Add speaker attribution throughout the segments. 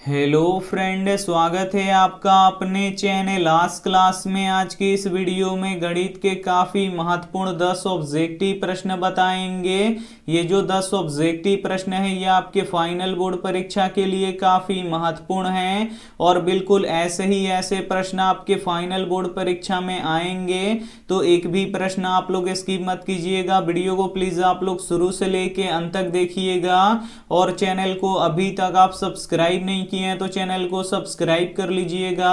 Speaker 1: Hello friend, स्वागत है आपका अपने चैनल लास्ट क्लास में। आज की इस वीडियो में गणित के काफ़ी महत्वपूर्ण 10 ऑब्जेक्टिव प्रश्न बताएंगे। ये जो 10 ऑब्जेक्टिव प्रश्न है ये आपके फाइनल बोर्ड परीक्षा के लिए काफ़ी महत्वपूर्ण हैं और बिल्कुल ऐसे ही ऐसे प्रश्न आपके फाइनल बोर्ड परीक्षा में आएंगे। तो एक भी प्रश्न आप लोग स्किप मत कीजिएगा। वीडियो को प्लीज़ आप लोग शुरू से लेके अंत तक देखिएगा और चैनल को अभी तक आप सब्सक्राइब नहीं किए हैं तो चैनल को सब्सक्राइब कर लीजिएगा।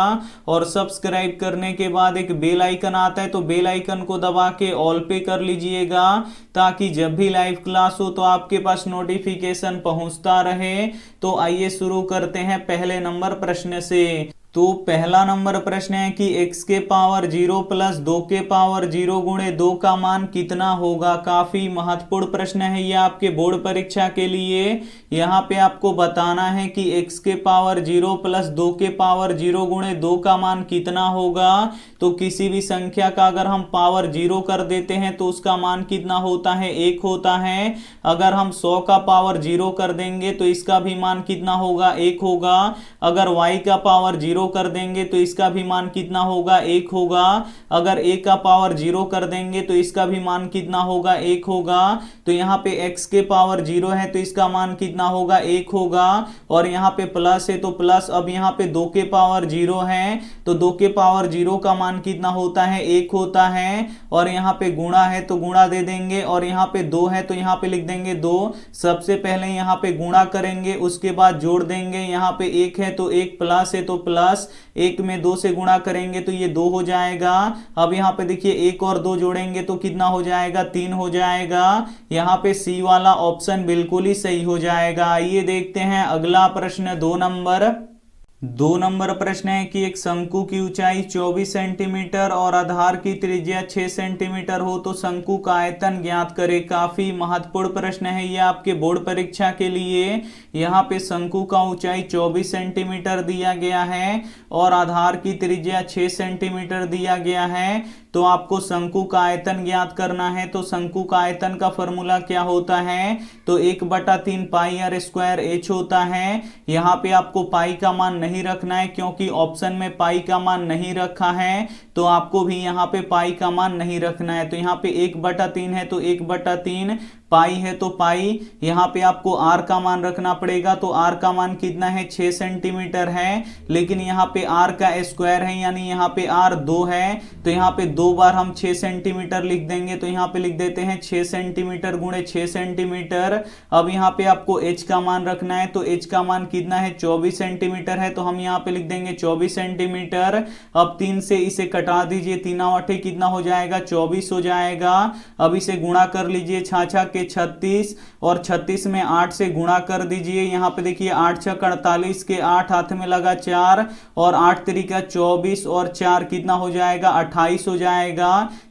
Speaker 1: और सब्सक्राइब करने के बाद एक बेल आइकन आता है तो बेल आइकन को दबा के ऑल पे कर लीजिएगा ताकि जब भी लाइव क्लास हो तो आपके पास नोटिफिकेशन पहुंचता रहे। तो आइए शुरू करते हैं पहले नंबर प्रश्न से। तो पहला नंबर प्रश्न है कि x के पावर 0 प्लस 2 के पावर 0 गुणे 2 का मान कितना होगा। काफी महत्वपूर्ण प्रश्न है ये आपके बोर्ड परीक्षा के लिए। यहाँ पे आपको बताना है कि x के पावर 0 प्लस 2 के पावर 0 गुणे 2 का मान कितना होगा। तो किसी भी संख्या का अगर हम पावर 0 कर देते हैं तो उसका मान कितना होता है, 1 होता है। अगर हम 100 का पावर 0 कर देंगे तो इसका भी मान कितना होगा, 1 होगा। अगर y का पावर 0 कर देंगे तो इसका भी मान कितना होगा, 1 होगा। अगर a का पावर 0 कर देंगे तो इसका भी मान कितना होगा, 1 होगा। तो यहाँ पे x के पावर 0 है तो इसका मान कितना होगा, 1 होगा। और यहाँ पे प्लस है तो प्लस। अब यहाँ पे 2 के पावर 0 है तो 2 के पावर 0 का मान कितना होता है, 1 होता है। और यहाँ पे गुणा है तो गुणा दे देंगे और यहाँ पे 2 है तो यहाँ पे लिख देंगे 2। सबसे पहले यहाँ पे गुणा करेंगे उसके बाद जोड़ देंगे। यहाँ पे 1 है तो 1, प्लस है तो प्लस, 1 में 2 से गुणा करेंगे तो ये 2 हो जाएगा। अब यहाँ पे देखिए 1 और 2 जोड़ेंगे तो कितना हो जाएगा, 3 हो जाएगा। यहाँ पे सी वाला ऑप्शन बिल्कुल ही सही हो जाएगा। आइए देखते हैं अगला प्रश्न, 2 नंबर प्रश्न है कि एक शंकु की ऊंचाई 24 सेंटीमीटर और आधार की त्रिज्या 6 सेंटीमीटर हो तो शंकु का आयतन ज्ञात करें। काफी महत्वपूर्ण प्रश्न है ये आपके बोर्ड परीक्षा के लिए। यहाँ पे शंकु का ऊंचाई 24 सेंटीमीटर दिया गया है और आधार की त्रिज्या 6 सेंटीमीटर दिया गया है। तो आपको शंकु का आयतन ज्ञात करना है। तो शंकु का आयतन का फॉर्मूला क्या होता है, तो 1/3 पाई आर स्क्वायर एच होता है। यहाँ पे आपको पाई का मान नहीं रखना है क्योंकि ऑप्शन में पाई का मान नहीं रखा है, तो आपको भी यहाँ पे पाई का मान नहीं रखना है। तो यहाँ पे 1/3 है तो 1/3, पाई है तो पाई। यहाँ पे आपको आर का मान रखना पड़ेगा तो आर का मान कितना है, 6 सेंटीमीटर है। लेकिन यहाँ पे आर का स्क्वायर है यानी यहाँ पे आर 2 है तो यहाँ पे 2 बार हम 6 सेंटीमीटर लिख देंगे। तो यहाँ पे लिख देते हैं 6 सेंटीमीटर गुणे 6 सेंटीमीटर। अब यहाँ पे आपको एच का मान रखना है तो एच का मान कितना है, 24 सेंटीमीटर है तो हम यहाँ पे लिख देंगे 24 सेंटीमीटर। अब 3 से इसे कटा दीजिए, 3 8 कितना हो जाएगा, 24 हो जाएगा। अब इसे गुणा कर लीजिए, 6 के 36 और 36 में 8 से गुणा कर दीजिए। यहाँ पे देखिए 8 6 48 के 8 हाथ में लगा 4 और 8 3 24 और 4 कितना हो जाएगा, 28 हो जाएगा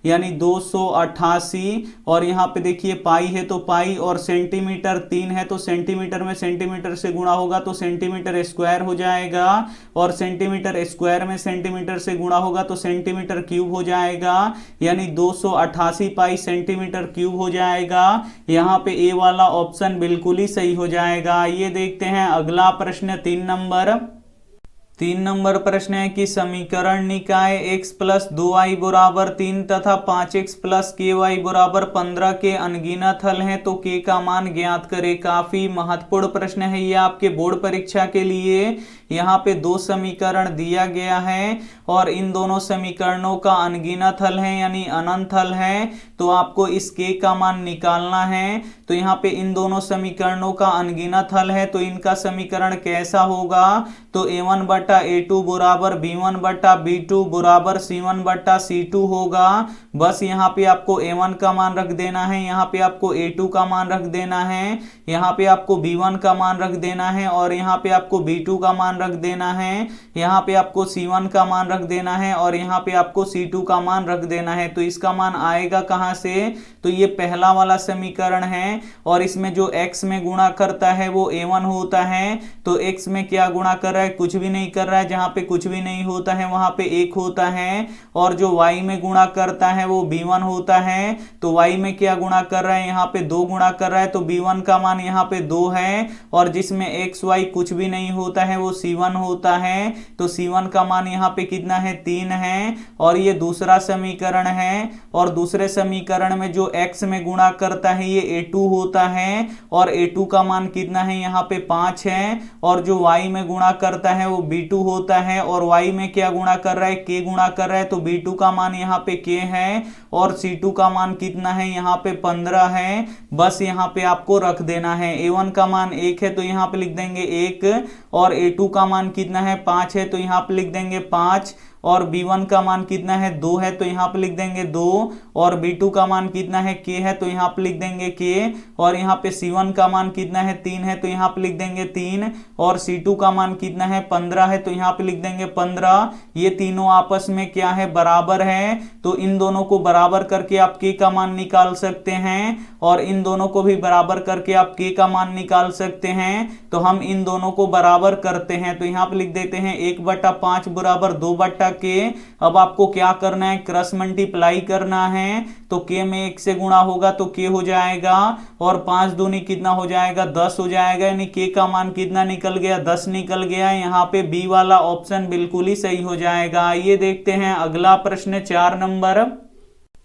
Speaker 1: यानी 288। और यहाँ पे देखिए पाई है तो पाई और सेंटीमीटर 3 है तो सेंटीमीटर में सेंटीमीटर से गुणा होगा तो सेंटीमीटर स्क्वायर हो जाएगा और सेंटीमीटर स्क्वायर में सेंटीमीटर से गुणा होगा तो सेंटीमीटर क्यूब हो जाएगा यानी 288 पाई सेंटीमीटर क्यूब हो जाएगा। यहाँ पे ए वाला ऑप्शन बिल्कुल ही सही हो जाएगा। ये देखते हैं अगला प्रश्न, 3 नंबर प्रश्न है कि समीकरण निकाय x प्लस 2y बराबर 3 तथा 5x प्लस ky बराबर 15 के अनगिनत हल हैं तो k का मान ज्ञात करें। काफी महत्वपूर्ण प्रश्न है ये आपके बोर्ड परीक्षा के लिए। यहाँ पे 2 समीकरण दिया गया है और इन दोनों समीकरणों का अनगिनत हल है यानी अनंत हल है। तो आपको इस k का मान निकालना है। तो यहाँ पे इन दोनों समीकरणों का अनगिनत हल है तो इनका समीकरण कैसा होगा, तो a1/a2 बराबर b1/b2 बराबर c1/c2 होगा। बस यहाँ पे आपको a1 का मान रख देना है, यहाँ पे आपको a2 का मान रख देना है, यहाँ पे आपको b1 का मान रख देना है और यहाँ पे आपको b2 का मान रख देना है, यहाँ पे आपको c1 का मान रख देना है और यहाँ पे आपको c2 का मान रख देना है। तो इसका मान आएगा कहाँ से, तो ये पहला वाला समीकरण है और इसमें जो x में गुणा करता है वो a1 होता है। तो x में क्या गुणा कर रहा है, कुछ भी नहीं कर रहा है, जहां पे कुछ भी नहीं होता है वहां पे 1 होता है। और जो y में गुणा करता है वो b1 होता है। तो y में क्या गुणा कर रहा है, यहाँ पे 2 गुणा कर रहा है तो b1 का मान यहाँ पे 2 है। और जिसमें x y कुछ भी नहीं होता है वो C1 होता है, तो C1 का मान यहाँ पे कितना है 3 है। और ये दूसरा समीकरण है, और दूसरे समीकरण में जो x में गुणा करता है ये A2 होता है, और A2 का मान कितना है यहाँ पे 5 है। और जो y में गुणा करता है वो B2 होता है, और y में क्या गुणा कर रहा है, k गुणा कर रहा है, तो B2 का मान यहाँ पे k है, और C2 का मान कितना है यहाँ पे 15 है। बस यहाँ पे आपको रख देना है। A1 का मान 1 है तो यहाँ पे लिख देंगे 1, और A2 का मान कितना है 5 है तो यहाँ पे लिख देंगे 5, और B1 का मान कितना है 2 है तो यहाँ पे लिख देंगे 2, और B2 का मान कितना है k है तो यहाँ पे लिख देंगे k, और यहाँ पे C1 का मान कितना है 3 है तो यहाँ पे लिख देंगे 3, और C2 का मान कितना है 15 है तो यहाँ पे लिख देंगे 15। ये तीनों आपस में क्या है, बराबर है, तो इन दोनों को बराबर करके आप k का मान निकाल सकते हैं, और इन दोनों को भी बराबर करके आप k का मान निकाल सकते हैं। तो हम इन दोनों को बराबर करते हैं, तो यहाँ पे लिख देते हैं 1/5 बराबर 2/k। अब आपको क्या करना है, क्रॉस मल्टीप्लाई करना है, तो k में 1 से गुणा होगा तो k हो जाएगा, और 5 दूनी कितना हो जाएगा 10 हो जाएगा, यानी k का मान कितना निकल गया 10 निकल गया। यहाँ पे बी वाला ऑप्शन बिल्कुल ही सही हो जाएगा। ये देखते हैं अगला प्रश्न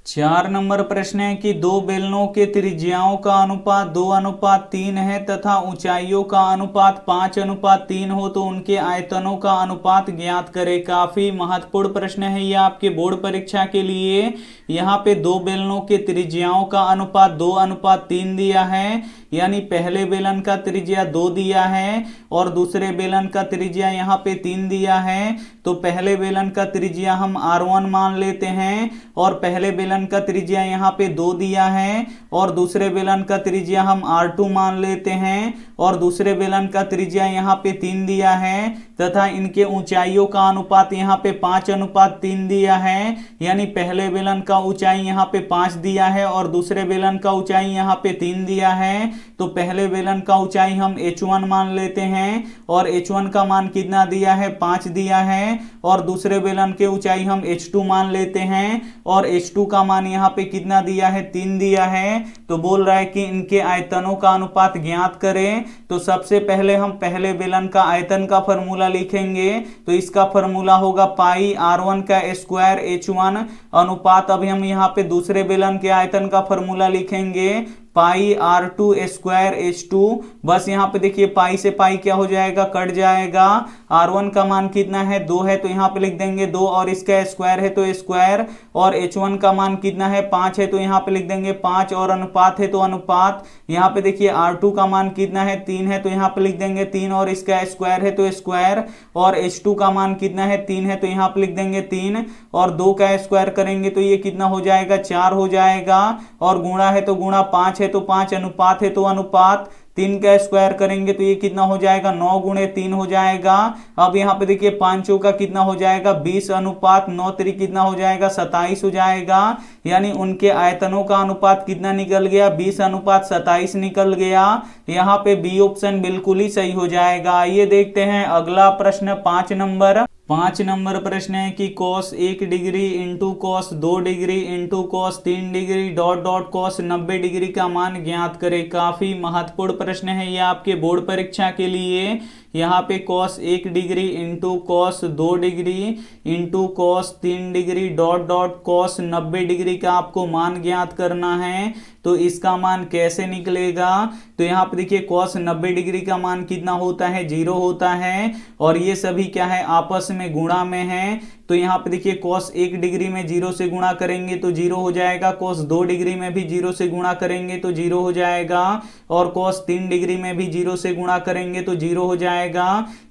Speaker 1: 4 नंबर प्रश्न है कि दो बेलनों के त्रिज्याओं का अनुपात 2:3 है तथा ऊंचाइयों का अनुपात 5:3 हो तो उनके आयतनों का अनुपात ज्ञात करें। काफी महत्वपूर्ण प्रश्न है ये आपके बोर्ड परीक्षा के लिए। यहाँ पे दो बेलनों के त्रिज्याओं का अनुपात 2:3 दिया है, यानी पहले बेलन का त्रिज्या 2 दिया है और दूसरे बेलन का त्रिज्या यहाँ पे 3 दिया है। तो पहले बेलन का त्रिज्या हम R1 मान लेते हैं, और पहले बेलन का त्रिज्या यहाँ पे 2 दिया है, और दूसरे बेलन का त्रिज्या हम R2 मान लेते हैं, और दूसरे बेलन का त्रिज्या यहाँ पे 3 दिया है, तथा इनके ऊंचाइयों का अनुपात यहाँ पे 5:3 दिया है, यानी पहले बेलन का ऊंचाई यहाँ पे 5 दिया है और दूसरे बेलन का ऊंचाई यहाँ पे 3 दिया है। तो पहले बेलन का ऊंचाई हम H1 मान लेते हैं, और H1 का मान कितना दिया है 5 दिया है, और दूसरे बेलन के ऊंचाई हम H2 मान लेते हैं, और H2 का मान यहाँ पे कितना दिया है 3 दिया है। तो बोल रहा है कि इनके आयतनों का अनुपात ज्ञात करें। तो सबसे पहले हम पहले बेलन का आयतन का फॉर्मूला लिखेंगे, तो इसका फॉर्मूला होगा पाई R1 का स्क्वायर H1 अनुपात। अभी हम यहाँ पे दूसरे बेलन के आयतन का फॉर्मूला लिखेंगे, पाई R2 स्क्वायर H2। बस यहाँ पे देखिए पाई से पाई क्या हो जाएगा, कट जाएगा। R1 का मान कितना है 2 है तो यहाँ पे लिख देंगे 2, और इसका स्क्वायर है तो स्क्वायर, और H1 का मान कितना है 5 है तो यहाँ पे लिख देंगे 5, और अनुपात है तो अनुपात। यहाँ पे देखिए R2 का मान कितना है 3 है तो यहाँ पे लिख देंगे 3, और इसका स्क्वायर है तो स्क्वायर, और H2 का मान कितना है 3 है तो यहाँ पे लिख देंगे 3, और 2 का स्क्वायर करेंगे तो ये कितना हो जाएगा 4 हो जाएगा, और गुणा है तो गुणा 5 है तो 5, अनुपात है तो अनुपात। 3 का स्क्वायर करेंगे तो ये कितना हो जाएगा 9 गुणे 3 हो जाएगा। अब यहाँ पे देखिए 5 का कितना हो जाएगा 20, अनुपात 9 3 कितना हो जाएगा 27 हो जाएगा। यानी उनके आयतनों का अनुपात कितना निकल गया 20:27 निकल गया। यहाँ पे बी ऑप्शन बिल्कुल ही सही हो जाएगा। ये देखते हैं अगला प्रश्न 5 नंबर प्रश्न है कि cos 1 degree into cos 2 degree into cos 3 degree dot dot cos 90 degree का मान ज्ञात करें। काफी महत्वपूर्ण प्रश्न है ये आपके बोर्ड परीक्षा के लिए। यहाँ पे cos 1 degree into cos 2 degree into cos 3 degree dot dot cos 90 degree का आपको मान ज्ञात करना है। तो इसका मान कैसे निकलेगा, तो यहाँ पे देखिए cos 90 डिग्री का मान कितना होता है 0 होता है, और ये सभी क्या है आपस में गुणा में है। तो यहाँ पे देखिए cos 1 डिग्री में 0 से गुणा करेंगे तो 0 हो जाएगा, cos 2 डिग्री में भी 0 से गुणा करेंगे तो 0 हो जाएगा, और cos 3 डिग्री में भी 0 से गुणा करेंगे तो 0 हो जाएगा।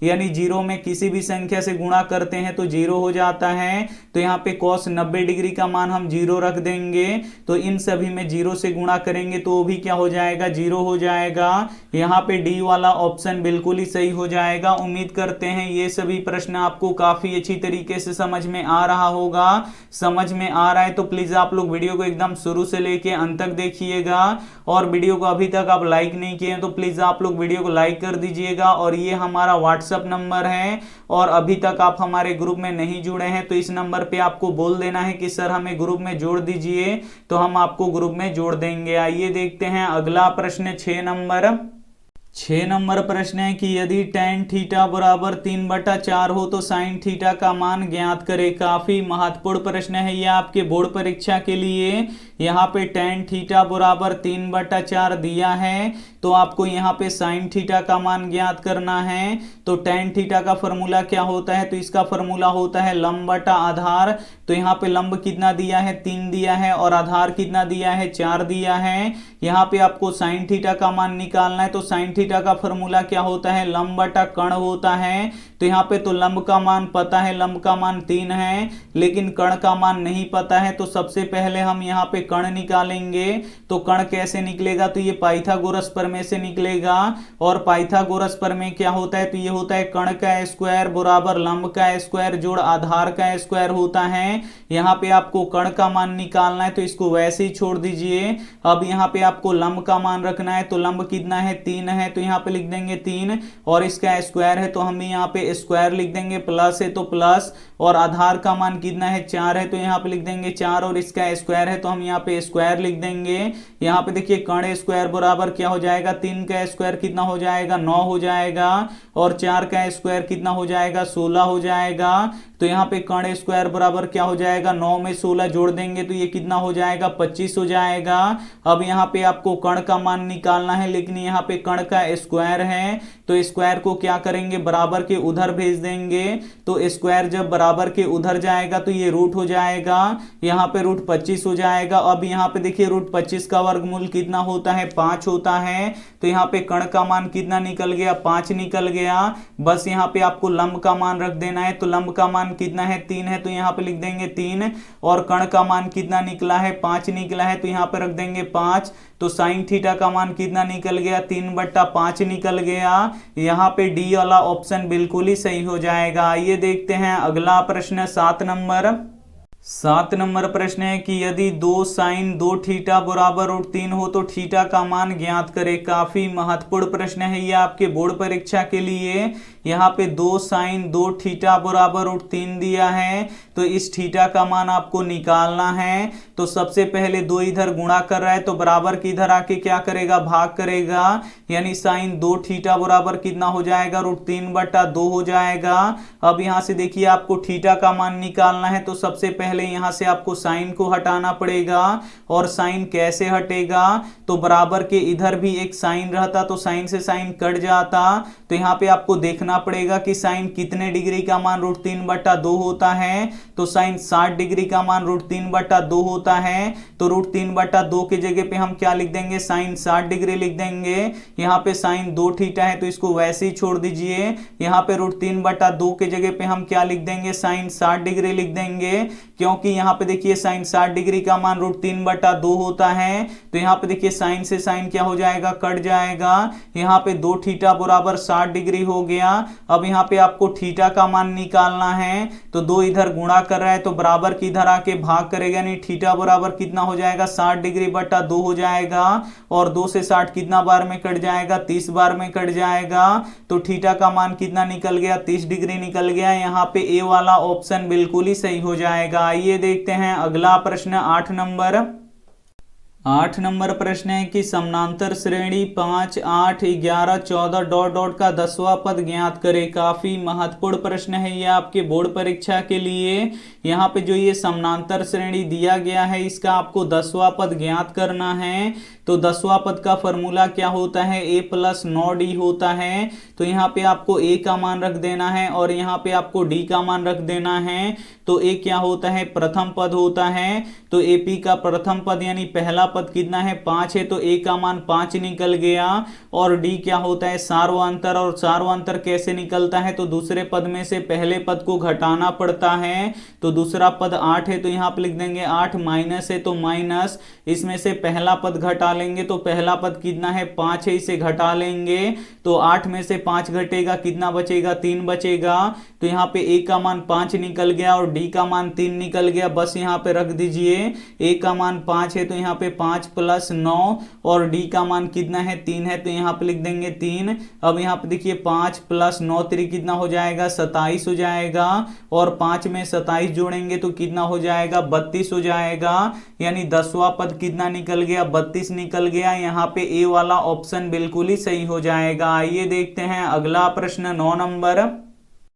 Speaker 1: यानी 0 में किसी भी संख्या से गुणा करते हैं तो 0 हो जाता है। तो यहाँ पे cos 90 डिग्री का मान हम 0 रख देंगे, तो इन सभी में 0 से गुणा करेंगे तो वो भी क्या हो जाएगा 0 हो जाएगा। यहाँ पे डी वाला ऑप्शन बिल्कुल ही सही हो जाएगा। उम्मीद करते हैं ये सभी प्रश्न आपको काफी अच्छी तरीके से समझ में आ रहा होगा। समझ में आ रहा है तो प्लीज आप लोग वीडियो को एकदम शुरू से लेके अंत तक देखिएगा, और वीडियो को अभी तक आप लाइक नहीं किए तो प्लीज आप लोग वीडियो को लाइक कर दीजिएगा। और ये हमारा व्हाट्सएप नंबर है, और अभी तक आप हमारे ग्रुप में नहीं जुड़े हैं तो इस नंबर पे आपको बोल देना है कि सर हमें ग्रुप में जोड़ दीजिए, तो हम आपको ग्रुप में जोड़ देंगे। आइए देखते हैं अगला प्रश्न 6 नंबर। 6 नंबर प्रश्न है कि यदि tan थीटा बराबर 3/4 हो तो sin थीटा का मान ज्ञात करें। काफी महत्वपूर्ण प्रश्न है यह आपके बोर्ड परीक्षा के लिए। यहाँ पे tan थीटा बराबर 3/4 दिया है तो आपको यहाँ पे sin थीटा का मान ज्ञात करना है। तो tan थीटा का फॉर्मूला क्या होता है, तो इसका फॉर्मूला होता है लंब बटा आधार। तो यहाँ पे लंब कितना दिया है, 3 दिया है, और आधार कितना दिया है, 4 दिया है। यहाँ पे आपको sin थीटा का मान निकालना है। तो sin थीटा का फॉर्मूला क्या होता है, लंब बटा कर्ण होता है। तो यहाँ पे तो लंब का मान पता है, लंब का मान 3 है, लेकिन कर्ण का मान नहीं पता है। तो सबसे पहले हम यहाँ पे कर्ण निकालेंगे। तो कर्ण कैसे निकलेगा, तो ये पाइथागोरस प्रमेय से निकलेगा। और पाइथागोरस प्रमेय क्या होता है, तो ये होता है कर्ण का स्क्वायर बराबर लंब का स्क्वायर जोड़ आधार का स्क्वायर होता है। यहाँ पे आपको कर्ण का मान निकालना है तो इसको वैसे ही छोड़ दीजिए। अब यहाँ पे आपको लंब का मान रखना है। तो लंब कितना है, 3 है, तो यहाँ पे लिख देंगे 3, और इसका स्क्वायर है तो हम यहाँ पे स्क्वायर लिख देंगे, प्लस है तो प्लस, और आधार का मान कितना है, 4 है, तो यहाँ पे लिख देंगे 4, और इसका स्क्वायर है तो हम यहाँ पे स्क्वायर लिख देंगे। यहाँ पे देखिए कर्ण स्क्वायर बराबर क्या हो जाएगा, 3 का स्क्वायर कितना हो जाएगा, 9 हो जाएगा, और 4 का स्क्वायर कितना हो जाएगा, 16 हो जाएगा। तो यहाँ पे कर्ण स्क्वायर बराबर क्या हो जाएगा, 9 में 16 जोड़ देंगे तो ये कितना हो जाएगा, 25 हो जाएगा। अब यहाँ पे आपको कर्ण का मान निकालना है, लेकिन यहाँ पे कर्ण का स्क्वायर है तो स्क्वायर को क्या करेंगे, बराबर के उधर भेज देंगे। तो स्क्वायर जब बराबर के उधर जाएगा तो ये रूट हो जाएगा, यहाँ पे रूट 25 हो जाएगा। अब यहाँ पे देखिए रूट 25 का वर्गमूल कितना होता है, 5 होता है। तो यहाँ पे कर्ण का मान कितना निकल गया, 5 निकल गया। बस यहाँ पे आपको लंब का मान रख देना है। तो लंब का मान कितना है, 3 है, तो यहाँ पे लिख देंगे 3, और कर्ण का मान कितना निकला है, 5 निकला है, तो यहाँ पे रख देंगे 5। तो साइन थीटा का मान कितना निकल गया, 3/5 निकल गया। यहाँ पे डी वाला ऑप्शन बिल्कुल ही सही हो जाएगा। आइए देखते हैं अगला प्रश्न 7 नंबर। 7 नंबर प्रश्न है कि यदि 2 साइन 2 थीटा बराबर √3 हो तो थीटा का मान ज्ञात करें। काफी महत्वपूर्ण प्रश्न है ये आपके बोर्ड परीक्षा के लिए। यहाँ पे 2 साइन 2 थीटा बराबर √3 दिया है तो इस थीटा का मान आपको निकालना है। तो सबसे पहले 2 इधर गुणा कर रहा है तो बराबर की इधर आके क्या करेगा, भाग करेगा, यानी साइन 2 थीटा बराबर कितना हो जाएगा, √3/2 हो जाएगा। अब यहाँ से देखिए आपको थीटा का मान निकालना है तो सबसे पहले यहाँ से आपको साइन को हटाना पड़ेगा। और साइन कैसे हटेगा, तो बराबर के इधर भी एक साइन रहता तो साइन से साइन कट जाता। तो यहाँ पे आपको देखना पड़ेगा कि साइन कितने डिग्री का मान √3/2 होता है। तो साइन 60 डिग्री का मान √3/2 होता है। तो √3/2 की जगह पे हम क्या लिख देंगे, साइन 60 डिग्री लिख देंगे। यहाँ पे साइन 2 थीटा है तो इसको वैसे ही छोड़ दीजिए। यहाँ पे √3/2 की जगह पे हम क्या लिख देंगे, साइन 60 डिग्री लिख देंगे, क्योंकि यहाँ पे देखिए साइन 60 डिग्री का मान √3/2 होता है। तो यहाँ पे देखिए साइन से साइन क्या हो जाएगा, कट जाएगा। यहाँ पे 2 थीटा बराबर 60 डिग्री हो गया। अब यहाँ पे आपको थीटा का मान निकालना है। तो 2 इधर गुणा कर रहा है तो बराबर की इधर आके भाग करेगा, यानी थीटा बराबर कितना हो जाएगा, 60 डिग्री/2 हो जाएगा। और 2 से 60 कितना बार में कट जाएगा, 30 बार में कट जाएगा। तो थीटा का मान कितना निकल गया, 30 डिग्री निकल गया। यहाँ पे ए वाला ऑप्शन बिल्कुल ही सही हो जाएगा। आइए देखते हैं अगला प्रश्न 8 नंबर। 8 नंबर प्रश्न है कि समानांतर श्रेणी 5, 8, 11, 14 डॉट डॉट का 10वां पद ज्ञात करें। काफी महत्वपूर्ण प्रश्न है ये आपके बोर्ड परीक्षा के लिए। यहाँ पे जो ये समानांतर श्रेणी दिया गया है इसका आपको 10वां पद ज्ञात करना है। तो 10वां पद का फॉर्मूला क्या होता है, a + 9d होता है। तो यहाँ पे आपको a का मान रख देना है और यहाँ पे आपको d का मान रख देना है। तो a क्या होता है, प्रथम पद होता है। तो AP का प्रथम पद यानी पहला पद कितना है, 5 है, तो a का मान 5 निकल गया। और d क्या होता है, सार्वंतर। और सार्वंतर कैसे निकलता है, तो दूसरे पद में से पहले पद को घटाना पड़ता है। तो दूसरा पद 8 है तो यहाँ पे लिख देंगे 8, माइनस है तो माइनस, इसमें से पहला पद घटा लेंगे तो पहला पद कितना है, 5 है, इसे घटा लेंगे तो 8 में से 5 घटेगा, कितना बचेगा, 3 बचेगा। तो यहाँ पे a का मान 5 निकल गया और d का मान 3 निकल गया। बस यहाँ पे रख दीजिए, a का मान 5 है तो यहाँ पे 5 + 9, और d का मान कितना है, 3 है, तो यहाँ पे लिख देंगे 3। अब यहाँ पे देखिए 5 + 9 3 कितना हो जाएगा, 27 हो जाएगा। और 5 में 27 जोड़ेंगे तो कितना हो जाएगा, 32 हो जाएगा। यानी 10वां पद कितना निकल गया, 32 निकल गया, यहाँ पे ए वाला ऑप्शन बिल्कुल ही सही हो जाएगा। आइए देखते हैं अगला प्रश्न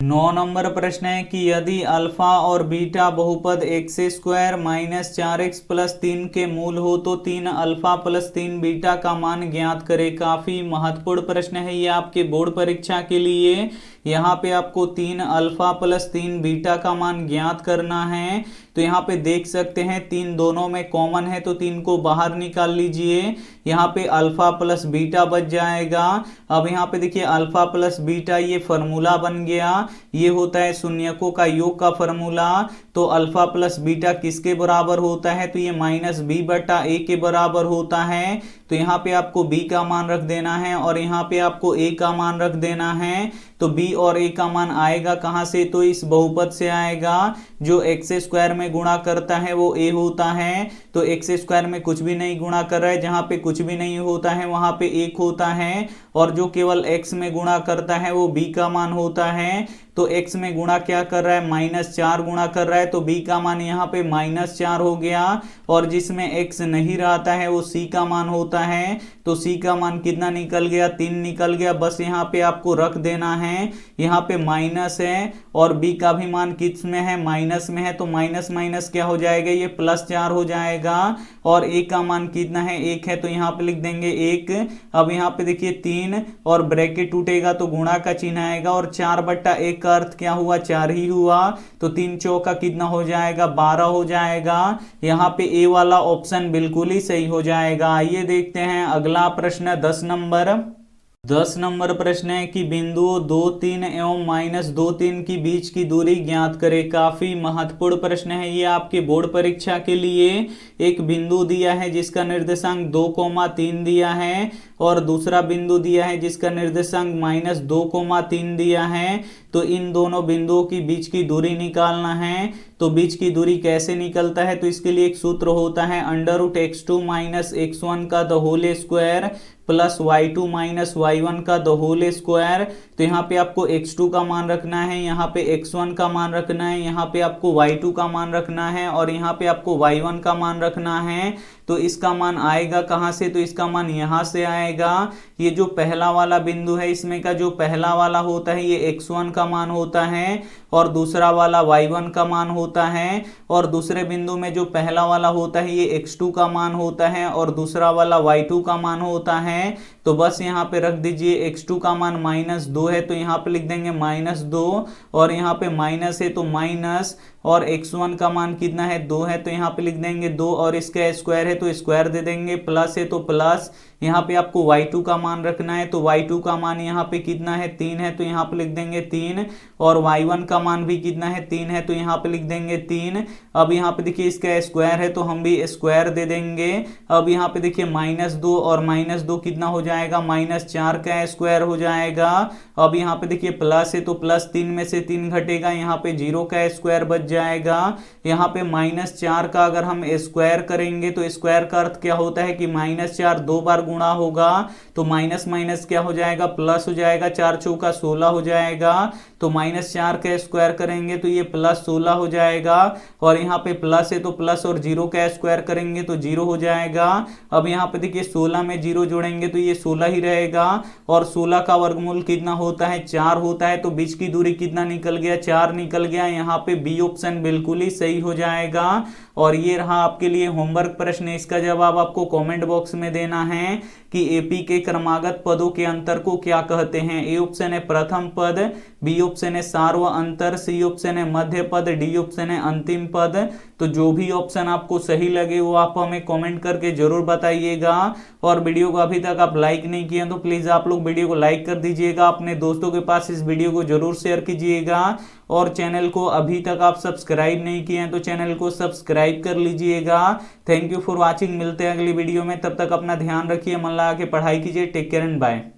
Speaker 1: 9 नंबर प्रश्न है कि यदि अल्फा और बीटा बहुपद x square minus 4x plus 3 के मूल हो तो 3 अल्फा प्लस 3 बीटा का मान ज्ञात करें। काफी महत्वपूर्ण प्रश्न है ये आपके बोर्ड परीक्षा के लिए। यहाँ पे आपको 3 अल्फा प्लस 3 बीटा का मान ज्ञात करना है। तो यहाँ पे देख सकते हैं 3 दोनों में कॉमन है तो 3 को बाहर निकाल लीजिए। यहाँ पे अल्फा प्लस बीटा बच जाएगा। अब यहाँ पे देखिए अल्फा प्लस बीटा ये फॉर्मूला बन गया, ये होता है शून्यकों का योग का फॉर्मूला। तो अल्फा प्लस बीटा किसके बराबर होता है, तो ये माइनस बी बटा ए के बराबर होता है। तो यहाँ पे आपको b का मान रख देना है और यहाँ पे आपको a का मान रख देना है। तो b और a का मान आएगा कहाँ से, तो इस बहुपद से आएगा। जो एक्स स्क्वायर में गुणा करता है वो a होता है। तो एक्स स्क्वायर में कुछ भी नहीं गुणा कर रहा है, जहाँ पे कुछ भी नहीं होता है वहां पे 1 होता है। और जो केवल x में गुणा करता है वो b का मान होता है। तो x में गुणा क्या कर रहा है, -4 गुणा कर रहा है, तो b का मान यहाँ पे -4 हो गया। और जिसमें x नहीं रहता है वो c का मान होता है। तो c का मान कितना निकल गया, 3 निकल गया। बस यहाँ पे आपको रख देना है, यहाँ पे माइनस है और b का भी मान किस में है, माइनस में है। तो माइनस माइनस क्या हो जाएगा, ये +4 हो जाएगा। और a का मान कितना है, 1 है, तो यहाँ पे लिख देंगे 1। अब यहाँ पे देखिए 3 और ब्रैकेट टूटेगा तो गुणा का चिन्ह आएगा और 4/1 का अर्थ क्या हुआ, 4 ही हुआ। तो 3 चौका कितना हो जाएगा, 12 हो जाएगा। यहाँ पे ए वाला ऑप्शन बिल्कुल ही सही हो जाएगा। आइए देखते हैं अगला प्रश्न 10 नंबर प्रश्न है कि बिंदुओं 2, 3 एवं -2, 3 की बीच की दूरी ज्ञात करें। काफी महत्वपूर्ण प्रश्न है ये आपके बोर्ड परीक्षा के लिए। एक बिंदु दिया है जिसका निर्देशांक 2,3 दिया है और दूसरा बिंदु दिया है जिसका निर्देशांक -2,3 दिया है। तो इन दोनों बिंदुओं की बीच की दूरी निकालना है। तो बीच की दूरी कैसे निकलता है, तो इसके लिए एक सूत्र होता है √x2 - x1 का the whole square plus y2 - y1 का द होल स्क्वायर। तो यहाँ पे आपको x2 का मान रखना है, यहाँ पे x1 का मान रखना है, यहाँ पे आपको y2 का मान रखना है और यहाँ पे आपको y1 का मान रखना है। तो इसका मान आएगा कहाँ से, तो इसका मान यहाँ से आएगा। ये जो पहला वाला बिंदु है इसमें का जो पहला वाला होता है ये x1 का मान होता है और दूसरा वाला y1 का मान होता है। और दूसरे बिंदु में जो पहला वाला होता है ये x2 का मान होता है और दूसरा वाला y2 का मान होता है। तो बस यहाँ पे रख दीजिए x2 का मान -2 है तो यहाँ पे लिख देंगे -2 और यहाँ पे माइनस है तो माइनस और x1 का मान कितना है 2 है तो यहाँ पे लिख देंगे 2 और इसका स्क्वायर है तो स्क्वायर दे देंगे, प्लस है तो प्लस। यहाँ पे आपको y2 का मान रखना है तो y2 का मान यहाँ पे कितना है 3 है तो यहाँ पे लिख देंगे 3 और y1 का मान भी कितना है 3 है तो यहाँ पे लिख देंगे 3। अब यहाँ पे देखिए इसका स्क्वायर है तो हम भी स्क्वायर दे देंगे। अब यहाँ पे देखिए -2 और -2 कितना हो जाएगा, -4 का स्क्वायर हो जाएगा। अब यहाँ पे देखिए प्लस है तो प्लस 3 में से 3 घटेगा, यहाँ पे 0 का स्क्वायर बच जाएगा। यहाँ पे -4 का अगर हम स्क्वायर करेंगे तो स्क्वायर का अर्थ क्या होता है कि -4 2 बार गुणा होगा तो माइनस माइनस क्या हो जाएगा, प्लस हो जाएगा। 4 चौका 16 हो जाएगा तो -4 का स्क्वायर करेंगे तो ये +16 हो जाएगा। और यहाँ पे प्लस है तो प्लस और 0 का स्क्वायर करेंगे तो 0 हो जाएगा। अब यहाँ पे देखिए 16 में 0 जोड़ेंगे तो ये 16 ही रहेगा और 16 का वर्गमूल कितना होता है, 4 होता है। तो बीच की दूरी कितना निकल गया, 4 निकल गया। यहाँ पे बी ऑप्शन बिल्कुल ही सही हो जाएगा। और ये रहा आपके लिए होमवर्क प्रश्न। इसका जवाब आपको कमेंट बॉक्स में देना है कि एपी के क्रमागत पदों के अंतर को क्या कहते हैं। ए ऑप्शन है प्रथम पद, बी ऑप्शन है सार्व अंतर, सी ऑप्शन है मध्य पद, डी ऑप्शन है अंतिम पद। तो जो भी ऑप्शन आपको सही लगे वो आप हमें कमेंट करके जरूर बताइएगा। और वीडियो को अभी तक आप लाइक नहीं किए तो प्लीज आप लोग वीडियो को लाइक कर दीजिएगा, अपने दोस्तों के पास इस वीडियो को जरूर शेयर कीजिएगा। और चैनल को अभी तक आप सब्सक्राइब नहीं किए हैं तो चैनल को सब्सक्राइब कर लीजिएगा। Thank you for watching. मिलते हैं अगली वीडियो में, तब तक अपना ध्यान रखिए, मन लगा के पढ़ाई कीजिए। Take care and bye.